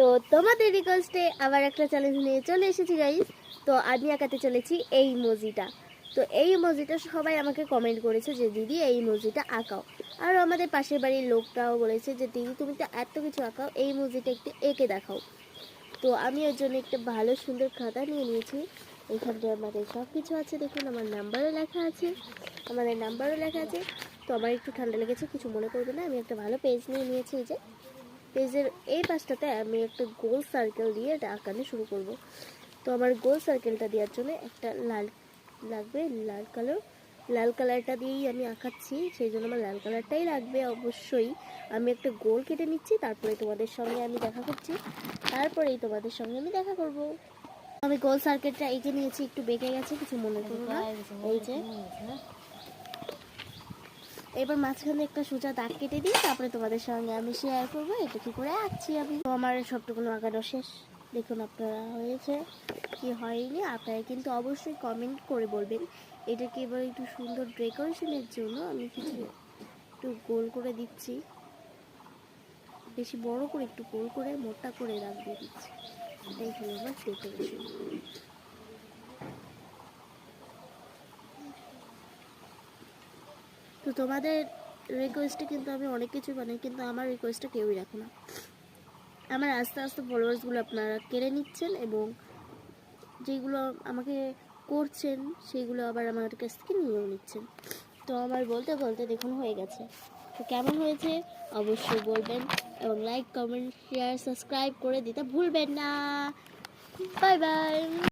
তো তোমাদের রিকোয়েস্টে আবার একটা চ্যালেঞ্জ নিয়ে চলে এসেছি গাইস। তো আমি আঁকাতে চলেছি এই ইমোজিটা। তো এই ইমোজিটা সবাই আমাকে কমেন্ট করেছে যে দিদি এই ইমোজিটা আঁকাও। আর আমাদের পাশের বাড়ির লোকটাও বলেছে যে দিদি তুমি তো এত কিছু আঁকাও, এই ইমোজিটা একটু এঁকে দেখাও। তো আমি ওর জন্য একটা ভালো সুন্দর খাতা নিয়ে নিয়েছি। এখানটা আমাদের সব কিছু আছে, দেখুন আমার নাম্বারও লেখা আছে, আমাদের নাম্বারও লেখা আছে। তো আমার একটু ঠান্ডা লেগেছে, কিছু মনে করবে না। আমি একটা ভালো পেজ নিয়ে নিয়েছি। এই যে পেজের এই পাশটাতে আমি একটা গোল সার্কেল দিয়ে এটা আঁকানো শুরু করব। তো আমার গোল সার্কেলটা দেওয়ার জন্য একটা লাল লাগবে, লাল কালারটা দিয়েই আমি আঁকাচ্ছি, সেই জন্য আমার লাল কালারটাই লাগবে অবশ্যই। আমি একটা গোল কেটে নিচ্ছি, তারপরে তোমাদের সঙ্গে আমি দেখা করছি, তারপরেই তোমাদের সঙ্গে আমি দেখা করব। আমি গোল সার্কেলটা এঁকে নিয়েছি, একটু বেঁকে গেছে, কিছু মনে করো না। এই যে এবার মাঝখানে একটা সোজা দাগ কেটে দিই, তারপরে তোমাদের সঙ্গে আমি শেয়ার করবো এটা কি করে আঁকছি আমি। তো আমার সবটুকুনো আঁকানো শেষ, দেখুন আপনারা হয়েছে কি হয়নি আপনারা কিন্তু অবশ্যই কমেন্ট করে বলবেন। এটাকে এবার একটু সুন্দর ডেকোরেশনের জন্য আমি কিছু একটু গোল করে দিচ্ছি, বেশি বড় করে একটু গোল করে মোটা করে দাগ দিয়ে দিচ্ছি। এটাই হলো আমার ডেকোরেশন। তো তোমাদের রিকোয়েস্টে কিন্তু আমি অনেক কিছু বানাই, কিন্তু আমার রিকোয়েস্টটা কেউই রাখো না। আমার আস্তে আস্তে ফলোয়ার্সগুলো আপনারা কেড়ে নিচ্ছেন এবং যেগুলো আমাকে করছেন সেগুলো আবার আমার কাছ থেকে নিয়েও নিচ্ছেন। তো আমার বলতে বলতে দেখুন হয়ে গেছে। তো কেমন হয়েছে অবশ্যই বলবেন এবং লাইক কমেন্ট শেয়ার সাবস্ক্রাইব করে দিতে ভুলবেন না। Bye bye.